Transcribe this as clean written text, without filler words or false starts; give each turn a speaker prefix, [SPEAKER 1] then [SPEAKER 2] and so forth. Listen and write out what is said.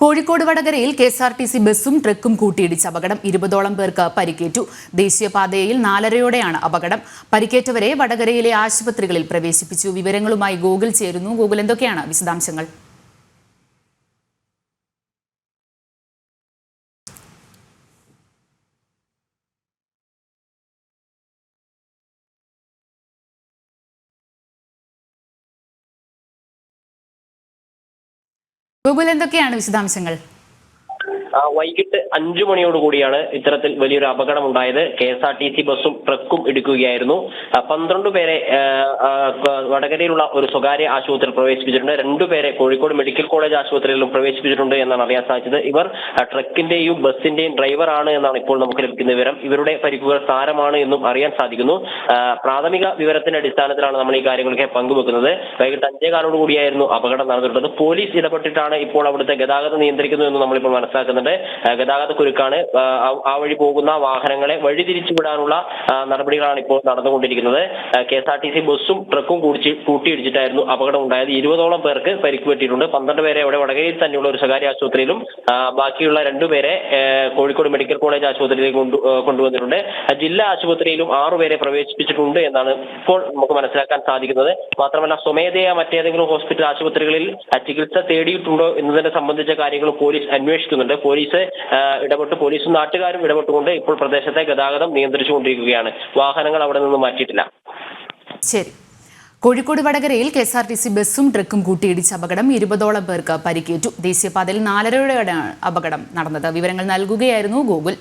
[SPEAKER 1] കോഴിക്കോട് വടകരയിൽ കെഎസ്ആർടിസി ബസ്സും ട്രക്കും കൂട്ടിയിടിച്ച് അപകടം 20ഓളം പേർക്ക് പരിക്കേറ്റു. ദേശീയപാതയിൽ 4:30യോടെയാണ് അപകടം. പരിക്കേറ്റവരെ വടകരയിലെ ആശുപത്രികളിൽ പ്രവേശിപ്പിച്ചു. വിവരങ്ങളുമായി ഗോകുൽ ചേരുന്നു. ഗോകുൽ, എന്തൊക്കെയാണ് വിശദാംശങ്ങൾ? ഗോകുൽ, എന്തൊക്കെയാണ് വിശദാംശങ്ങൾ?
[SPEAKER 2] വൈകിട്ട് 5 മണിയോടുകൂടിയാണ് ഇത്തരത്തിൽ വലിയൊരു അപകടം ഉണ്ടായത്. KSRTC ബസ്സും ട്രക്കും ഇടിക്കുകയായിരുന്നു. 12 പേരെ വടകരയിലുള്ള ഒരു സ്വകാര്യ ആശുപത്രിയിൽ പ്രവേശിപ്പിച്ചിട്ടുണ്ട്. 2 പേരെ കോഴിക്കോട് മെഡിക്കൽ കോളേജ് ആശുപത്രിയിലും പ്രവേശിപ്പിച്ചിട്ടുണ്ട് എന്നാണ് അറിയാൻ സാധിച്ചത്. ഇവർ ട്രക്കിന്റെയും ബസ്സിന്റെയും ഡ്രൈവറാണ് എന്നാണ് ഇപ്പോൾ നമുക്ക് ലഭിക്കുന്ന വിവരം. ഇവരുടെ പരിക്കുകൾ സാരമാണ് എന്നും അറിയാൻ സാധിക്കുന്നു. പ്രാഥമിക വിവരത്തിന്റെ അടിസ്ഥാനത്തിലാണ് നമ്മൾ ഈ കാര്യങ്ങളൊക്കെ പങ്കുവെക്കുന്നത്. വൈകിട്ട് 5:15 കൂടിയായിരുന്നു അപകടം നടന്നിട്ടുള്ളത്. പോലീസ് ഇടപെട്ടിട്ടാണ് ഇപ്പോൾ അവിടുത്തെ ഗതാഗതം നിയന്ത്രിക്കുന്നത് എന്ന് നമ്മളിപ്പോൾ മനസ്സിലാക്കുന്നുണ്ട്. ഗതാഗത കുരുക്കാണ്. ആ വഴി പോകുന്ന വാഹനങ്ങളെ വഴിതിരിച്ചുവിടാനുള്ള നടപടികളാണ് ഇപ്പോൾ നടന്നുകൊണ്ടിരിക്കുന്നത്. KSRTC ബസ്സും ട്രക്കും കൂട്ടിയിടിച്ചിട്ടായിരുന്നു അപകടം ഉണ്ടായത്. 20ഓളം പേർക്ക് പരിക്ക് പറ്റിയിട്ടുണ്ട്. 12 പേരെ അവിടെ വടകരയിൽ തന്നെയുള്ള ഒരു സ്വകാര്യ ആശുപത്രിയിലും ബാക്കിയുള്ള 2 പേരെ കോഴിക്കോട് മെഡിക്കൽ കോളേജ് ആശുപത്രിയിലേക്ക് കൊണ്ടുവന്നിട്ടുണ്ട്. ജില്ലാ ആശുപത്രിയിലും 6 പേരെ പ്രവേശിപ്പിച്ചിട്ടുണ്ട് എന്നാണ് ഇപ്പോൾ നമുക്ക് മനസ്സിലാക്കാൻ സാധിക്കുന്നത്. മാത്രമല്ല, സ്വമേധയാ മറ്റേതെങ്കിലും ഹോസ്പിറ്റൽ ആശുപത്രികളിൽ ചികിത്സ തേടിയിട്ടുണ്ടോ എന്നതിനെ സംബന്ധിച്ച കാര്യങ്ങൾ പോലീസ് അന്വേഷിക്കുന്നുണ്ട്. പോലീസും നാട്ടുകാരും ഇടപെട്ടുകൊണ്ട് ഇപ്പോൾ പ്രദേശത്തെ ഗതാഗതം നിയന്ത്രിച്ചുകൊണ്ടിരിക്കുകയാണ്. വാഹനങ്ങൾ അവിടെ നിന്ന് മാറ്റിയിട്ടില്ല.
[SPEAKER 1] ശരി. കോഴിക്കോട് വടകരയിൽ KSRTC ബസ്സും ട്രക്കും കൂട്ടിയിടിച്ച അപകടം 20ഓളം പേർക്ക് പരിക്കേറ്റു. ദേശീയപാതയിൽ 4:30യോടെയാണ് അപകടം നടന്നത്. വിവരങ്ങൾ നൽകുകയായിരുന്നു ഗോകുൽ.